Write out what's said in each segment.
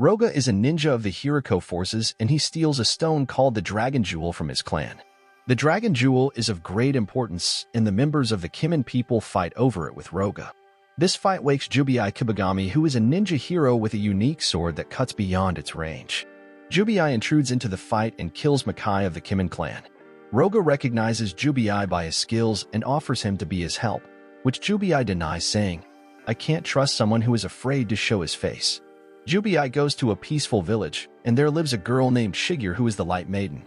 Roga is a ninja of the Hiriko forces, and he steals a stone called the Dragon Jewel from his clan. The Dragon Jewel is of great importance, and the members of the Kimin people fight over it with Roga. This fight wakes Jubiai Kibagami, who is a ninja hero with a unique sword that cuts beyond its range. Jubiai intrudes into the fight and kills Makai of the Kimin clan. Roga recognizes Jubiai by his skills and offers him to be his help, which Jubiai denies, saying, "I can't trust someone who is afraid to show his face." Jubiai goes to a peaceful village, and there lives a girl named Shigure who is the Light Maiden.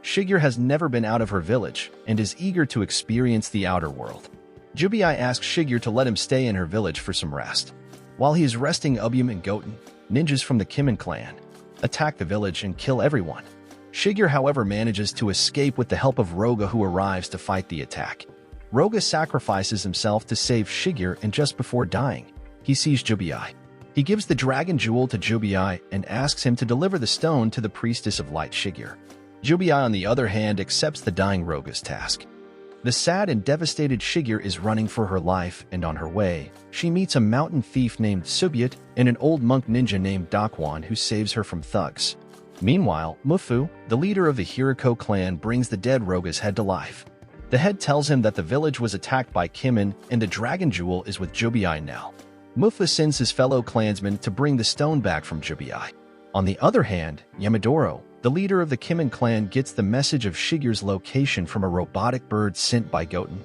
Shigure has never been out of her village and is eager to experience the outer world. Jubiai asks Shigure to let him stay in her village for some rest. While he is resting, Ubum and Goten, ninjas from the Kimin clan, attack the village and kill everyone. Shigure, however, manages to escape with the help of Roga, who arrives to fight the attack. Roga sacrifices himself to save Shigure, and just before dying, he sees Jubiai. He gives the Dragon Jewel to Jubiai and asks him to deliver the stone to the Priestess of Light, Shigure. Jubiai, on the other hand, accepts the dying Roga's task. The sad and devastated Shigure is running for her life, and on her way, she meets a mountain thief named Subiat and an old monk ninja named Dakwon, who saves her from thugs. Meanwhile, Mufu, the leader of the Hiriko clan, brings the dead Roga's head to life. The head tells him that the village was attacked by Kimin and the Dragon Jewel is with Jubiai now. Mufu sends his fellow clansmen to bring the stone back from Jubiai. On the other hand, Yamadoro, the leader of the Kimin clan, gets the message of Shigure's location from a robotic bird sent by Goten.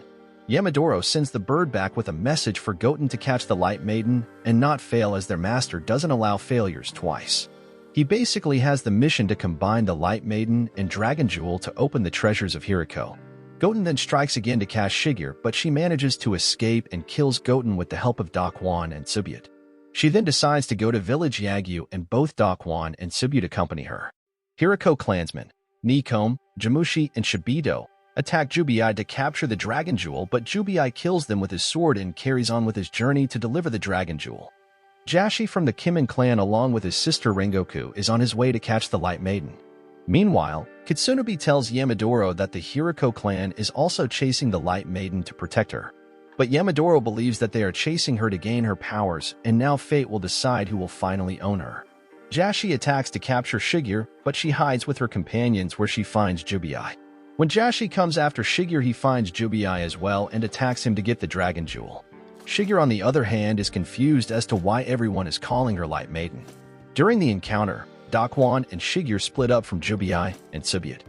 Yamadoro sends the bird back with a message for Goten to catch the Light Maiden and not fail, as their master doesn't allow failures twice. He basically has the mission to combine the Light Maiden and Dragon Jewel to open the treasures of Hiriko. Goten then strikes again to catch Shigure, but she manages to escape and kills Goten with the help of Dakwon and Subiat. She then decides to go to village Yagyu, and both Dakwon and Subiat accompany her. Hiriko clansmen, Nikom, Jamushi, and Shibido, attack Jubiai to capture the Dragon Jewel, but Jubiai kills them with his sword and carries on with his journey to deliver the Dragon Jewel. Jashi from the Kimin clan, along with his sister Rengoku, is on his way to catch the Light Maiden. Meanwhile, Kitsunobu tells Yamadoro that the Hiriko clan is also chasing the Light Maiden to protect her. But Yamadoro believes that they are chasing her to gain her powers, and now fate will decide who will finally own her. Jashi attacks to capture Shigure, but she hides with her companions, where she finds Jubiai. When Jashi comes after Shigure, he finds Jubiai as well and attacks him to get the Dragon Jewel. Shigure, on the other hand, is confused as to why everyone is calling her Light Maiden. During the encounter, Dakwon and Shigure split up from Jubiai and Subiat.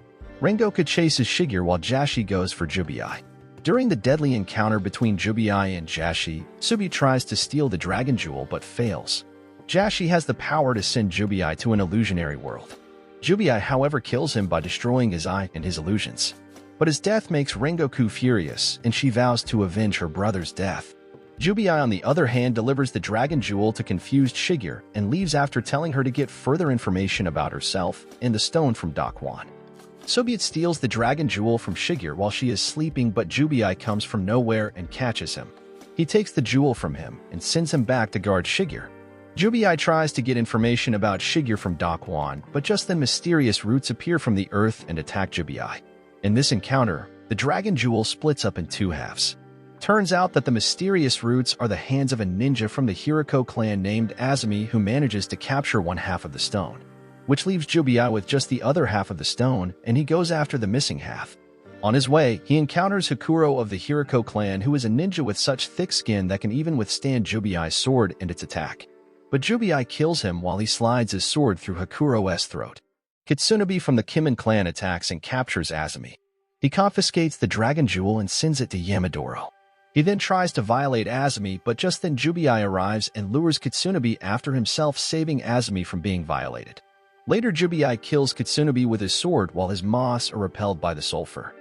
Rengoku chases Shigure while Jashi goes for Jubiai. During the deadly encounter between Jubiai and Jashi, Subiat tries to steal the Dragon Jewel but fails. Jashi has the power to send Jubiai to an illusionary world. Jubiai, however, kills him by destroying his eye and his illusions. But his death makes Rengoku furious, and she vows to avenge her brother's death. Jubiai, on the other hand, delivers the Dragon Jewel to confused Shigure and leaves after telling her to get further information about herself and the stone from Dakwon. Subiat steals the Dragon Jewel from Shigure while she is sleeping, but Jubiai comes from nowhere and catches him. He takes the jewel from him and sends him back to guard Shigure. Jubiai tries to get information about Shigure from Dakwon, but just then mysterious roots appear from the earth and attack Jubiai. In this encounter, the Dragon Jewel splits up in two halves. Turns out that the mysterious roots are the hands of a ninja from the Hiriko clan named Azumi, who manages to capture one half of the stone, which leaves Jubiai with just the other half of the stone, and he goes after the missing half. On his way, he encounters Hakuro of the Hiriko clan, who is a ninja with such thick skin that can even withstand Jubiai's sword and its attack. But Jubiai kills him while he slides his sword through Hakuro's throat. Kitsunobu from the Kimin clan attacks and captures Azumi. He confiscates the Dragon Jewel and sends it to Yamadoro. He then tries to violate Azumi, but just then Jubiai arrives and lures Kitsunobu after himself, saving Azumi from being violated. Later, Jubiai kills Kitsunobu with his sword while his moss are repelled by the sulfur.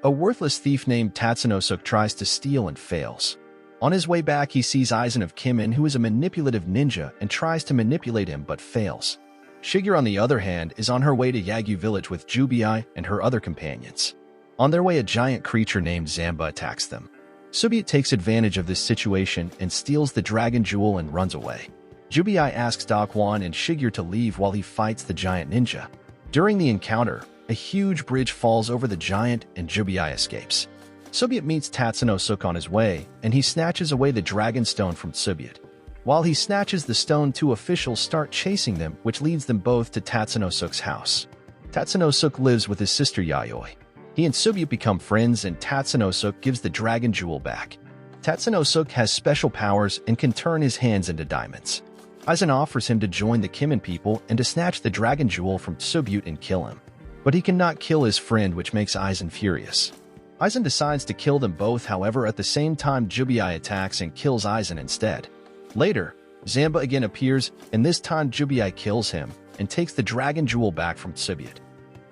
A worthless thief named Tatsunosuk tries to steal and fails. On his way back, he sees Aizen of Kimin, who is a manipulative ninja, and tries to manipulate him but fails. Shigure, on the other hand, is on her way to Yagyu village with Jubiai and her other companions. On their way, a giant creature named Zamba attacks them. Subiat takes advantage of this situation and steals the Dragon Jewel and runs away. Jubiai asks Dakwon and Shigure to leave while he fights the giant ninja. During the encounter, a huge bridge falls over the giant and Jubiai escapes. Subiat meets Tatsunosuk on his way, and he snatches away the Dragon Stone from Subiat. While he snatches the stone, two officials start chasing them, which leads them both to Tatsunosuk's house. Tatsunosuk lives with his sister Yayoi. He and Subyut become friends, and Tatsunosuk gives the dragon jewel back. Tatsunosuk has special powers and can turn his hands into diamonds. Aizen offers him to join the Kimen people and to snatch the dragon jewel from Subyut and kill him. But he cannot kill his friend, which makes Aizen furious. Aizen decides to kill them both, however, at the same time Jubiai attacks and kills Aizen instead. Later, Zamba again appears, and this time Jubiai kills him and takes the dragon jewel back from Subyut.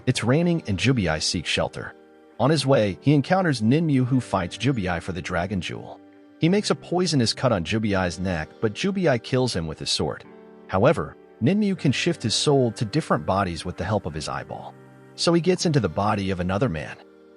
It's raining and Jubiai seeks shelter. On his way, he encounters Ninmyu, who fights Jubiai for the dragon jewel. He makes a poisonous cut on Jubiai's neck, but Jubiai kills him with his sword. However, Ninmyu can shift his soul to different bodies with the help of his eyeball. So he gets into the body of another man.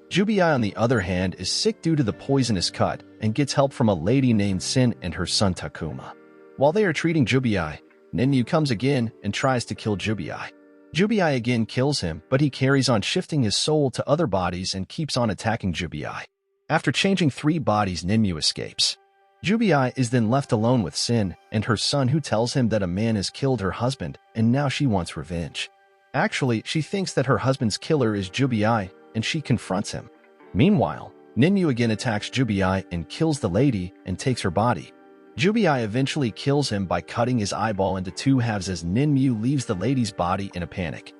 Jubiai, on the other hand, is sick due to the poisonous cut and gets help from a lady named Sin and her son Takuma. While they are treating Jubiai, Ninmyu comes again and tries to kill Jubiai. Jubiai again kills him, but he carries on shifting his soul to other bodies and keeps on attacking Jubiai. After changing 3 bodies, Ninmyu escapes. Jubiai is then left alone with Sin and her son, who tells him that a man has killed her husband and now she wants revenge. Actually, she thinks that her husband's killer is Jubiai, and she confronts him. Meanwhile, Ninmyu again attacks Jubiai and kills the lady and takes her body. Jubiai eventually kills him by cutting his eyeball into 2 halves as Ninmyu leaves the lady's body in a panic.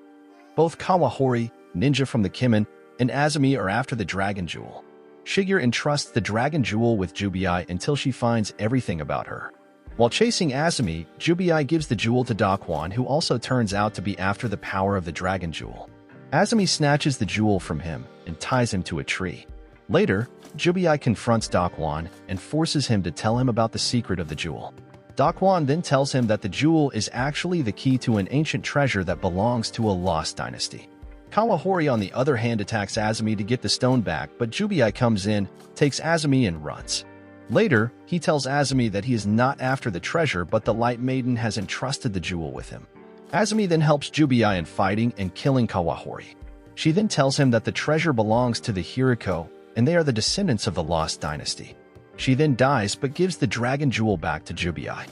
Both Kawahori, ninja from the Kimen, and Azumi are after the dragon jewel. Shigeru entrusts the dragon jewel with Jubiai until she finds everything about her. While chasing Azumi, Jubiai gives the jewel to Daquan, who also turns out to be after the power of the dragon jewel. Azumi snatches the jewel from him and ties him to a tree. Later, Jubiai confronts Daquan and forces him to tell him about the secret of the jewel. Daquan then tells him that the jewel is actually the key to an ancient treasure that belongs to a lost dynasty. Kawahori, on the other hand, attacks Azumi to get the stone back, but Jubiai comes in, takes Azumi, and runs. Later, he tells Azumi that he is not after the treasure, but the Light Maiden has entrusted the jewel with him. Azumi then helps Jubiai in fighting and killing Kawahori. She then tells him that the treasure belongs to the Hiriko, and they are the descendants of the lost dynasty. She then dies but gives the dragon jewel back to Jubiai.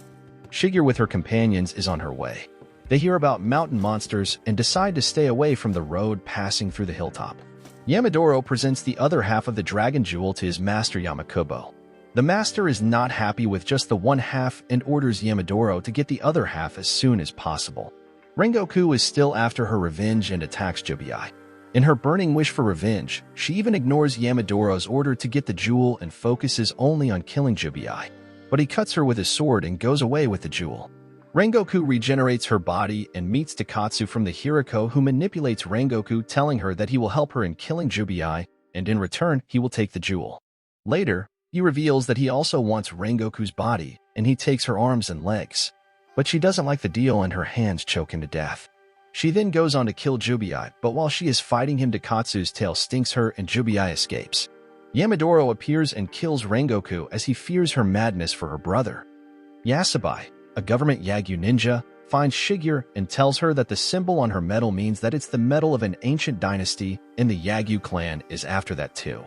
Shigeru with her companions is on her way. They hear about mountain monsters and decide to stay away from the road passing through the hilltop. Yamadoro presents the other half of the dragon jewel to his master Yamakubo. The master is not happy with just the one half and orders Yamadoro to get the other half as soon as possible. Rengoku is still after her revenge and attacks Jubiai. In her burning wish for revenge, she even ignores Yamadoro's order to get the jewel and focuses only on killing Jubiai. But he cuts her with his sword and goes away with the jewel. Rengoku regenerates her body and meets Takatsu from the Hiriko, who manipulates Rengoku, telling her that he will help her in killing Jubiai, and in return, he will take the jewel. Later, he reveals that he also wants Rengoku's body, and he takes her arms and legs. But she doesn't like the deal and her hands choke him to death. She then goes on to kill Jubiai, but while she is fighting him, Takatsu's tail stings her and Jubiai escapes. Yamadoro appears and kills Rengoku as he fears her madness for her brother. Yasabai, a government Yagyu ninja, finds Shigeru and tells her that the symbol on her medal means that it's the medal of an ancient dynasty, and the Yagyu clan is after that too.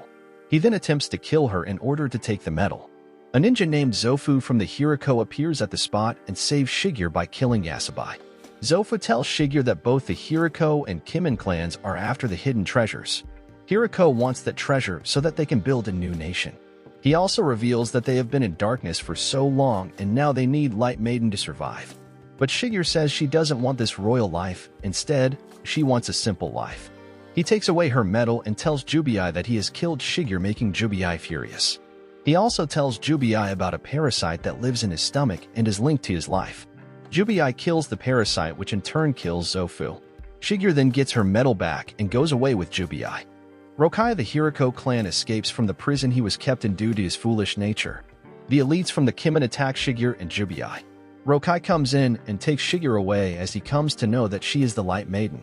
He then attempts to kill her in order to take the medal. A ninja named Zofu from the Hiriko appears at the spot and saves Shigeru by killing Yasabai. Zofu tells Shigeru that both the Hiriko and Kimen clans are after the hidden treasures. Hiriko wants that treasure so that they can build a new nation. He also reveals that they have been in darkness for so long and now they need Light Maiden to survive. But Shigeru says she doesn't want this royal life. Instead, she wants a simple life. He takes away her medal and tells Jubiai that he has killed Shigeru, making Jubiai furious. He also tells Jubiai about a parasite that lives in his stomach and is linked to his life. Jubiai kills the parasite, which in turn kills Zofu. Shigeru then gets her medal back and goes away with Jubiai. Rokai, the Hiriko clan, escapes from the prison he was kept in due to his foolish nature. The elites from the Kimen attack Shigeru and Jubiai. Rokai comes in and takes Shigeru away as he comes to know that she is the Light Maiden.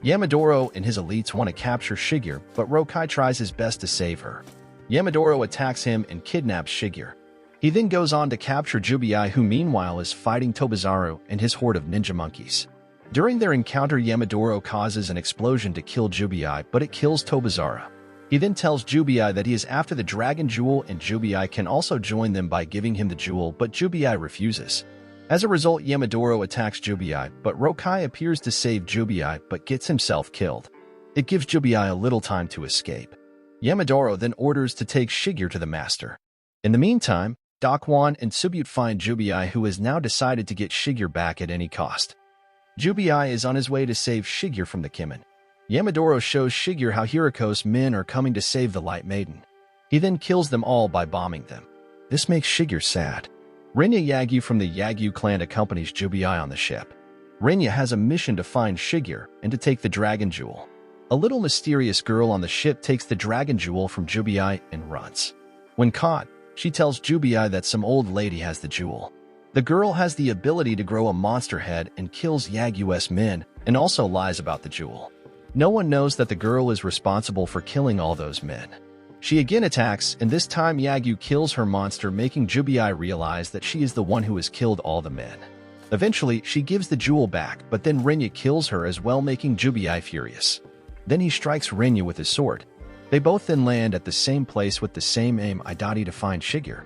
Yamadoro and his elites want to capture Shigeru, but Rokai tries his best to save her. Yamadoro attacks him and kidnaps Shigeru. He then goes on to capture Jubiai, who meanwhile is fighting Tobizaru and his horde of ninja monkeys. During their encounter, Yamadoro causes an explosion to kill Jubiai, but it kills Tobizaru. He then tells Jubii that he is after the Dragon Jewel and Jubii can also join them by giving him the jewel, but Jubii refuses. As a result, Yamadoro attacks Jubii, but Rokai appears to save Jubii but gets himself killed. It gives Jubii a little time to escape. Yamadoro then orders to take Shigure to the master. In the meantime, Dakwon and Subute find Jubii, who has now decided to get Shigure back at any cost. Jubii is on his way to save Shigure from the Kimin. Yamadoro shows Shigure how Hiriko's men are coming to save the Light Maiden. He then kills them all by bombing them. This makes Shigure sad. Renya Yagyu from the Yagyu clan accompanies Jubii on the ship. Renya has a mission to find Shigure and to take the Dragon Jewel. A little mysterious girl on the ship takes the Dragon Jewel from Jubii and runs. When caught, she tells Jubii that some old lady has the jewel. The girl has the ability to grow a monster head and kills Yagyu's men, and also lies about the jewel. No one knows that the girl is responsible for killing all those men. She again attacks, and this time Yagyu kills her monster, making Jubii realize that she is the one who has killed all the men. Eventually, she gives the jewel back, but then Renya kills her as well, making Jubii furious. Then he strikes Renya with his sword. They both then land at the same place with the same aim, Idati, to find Shigure.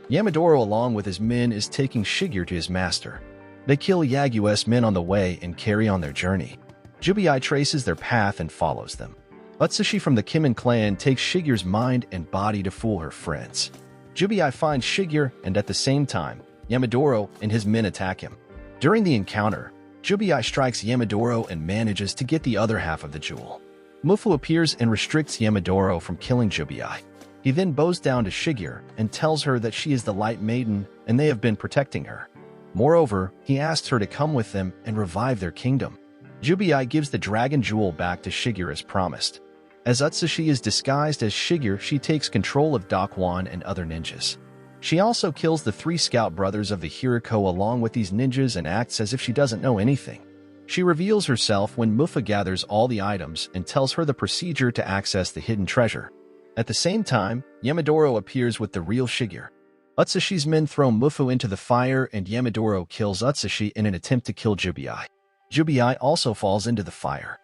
Yamadoro along with his men is taking Shigure to his master. They kill Yagyu's men on the way and carry on their journey. Jubii traces their path and follows them. Utsushi from the Kimin clan takes Shigure's mind and body to fool her friends. Jubii finds Shigure, and at the same time, Yamadoro and his men attack him. During the encounter, Jubii strikes Yamadoro and manages to get the other half of the jewel. Mufu appears and restricts Yamadoro from killing Jubii. He then bows down to Shigure and tells her that she is the Light Maiden and they have been protecting her. Moreover, he asks her to come with them and revive their kingdom. Jubii gives the Dragon Jewel back to Shigure as promised. As Utsushi is disguised as Shigure, she takes control of Dakwon and other ninjas. She also kills the 3 scout brothers of the Hiriko along with these ninjas and acts as if she doesn't know anything. She reveals herself when Mufa gathers all the items and tells her the procedure to access the hidden treasure. At the same time, Yamadoro appears with the real Shigure. Utsushi's men throw Mufu into the fire and Yamadoro kills Utsushi in an attempt to kill Jubii. Jubii also falls into the fire.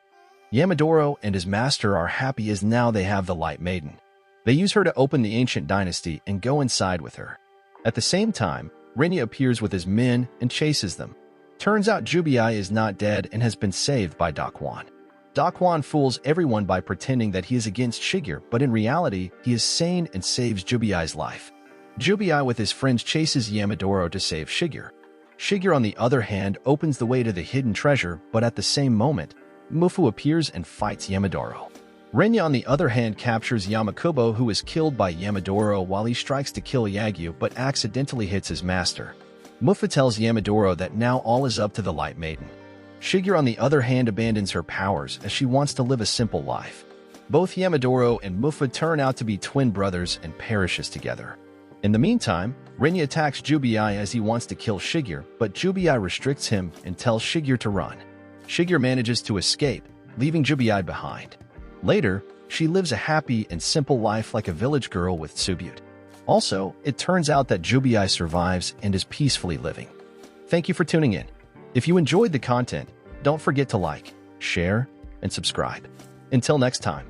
Yamadoro and his master are happy as now they have the Light Maiden. They use her to open the ancient dynasty and go inside with her. At the same time, Renya appears with his men and chases them. Turns out Jubii is not dead and has been saved by Dakwon. Dakwon fools everyone by pretending that he is against Shigure, but in reality, he is sane and saves Jubii's life. Jubii with his friends chases Yamadoro to save Shigure. Shigure, on the other hand, opens the way to the hidden treasure, but at the same moment, Mufu appears and fights Yamadoro. Renya, on the other hand, captures Yamakubo, who is killed by Yamadoro while he strikes to kill Yagyu but accidentally hits his master. Mufu tells Yamadoro that now all is up to the Light Maiden. Shigure, on the other hand, abandons her powers as she wants to live a simple life. Both Yamadoro and Mufu turn out to be twin brothers and perishes together. In the meantime, Renya attacks Jubii as he wants to kill Shigure, but Jubii restricts him and tells Shigure to run. Shigure manages to escape, leaving Jubii behind. Later, she lives a happy and simple life like a village girl with Subute. Also, it turns out that Jubii survives and is peacefully living. Thank you for tuning in. If you enjoyed the content, don't forget to like, share, and subscribe. Until next time.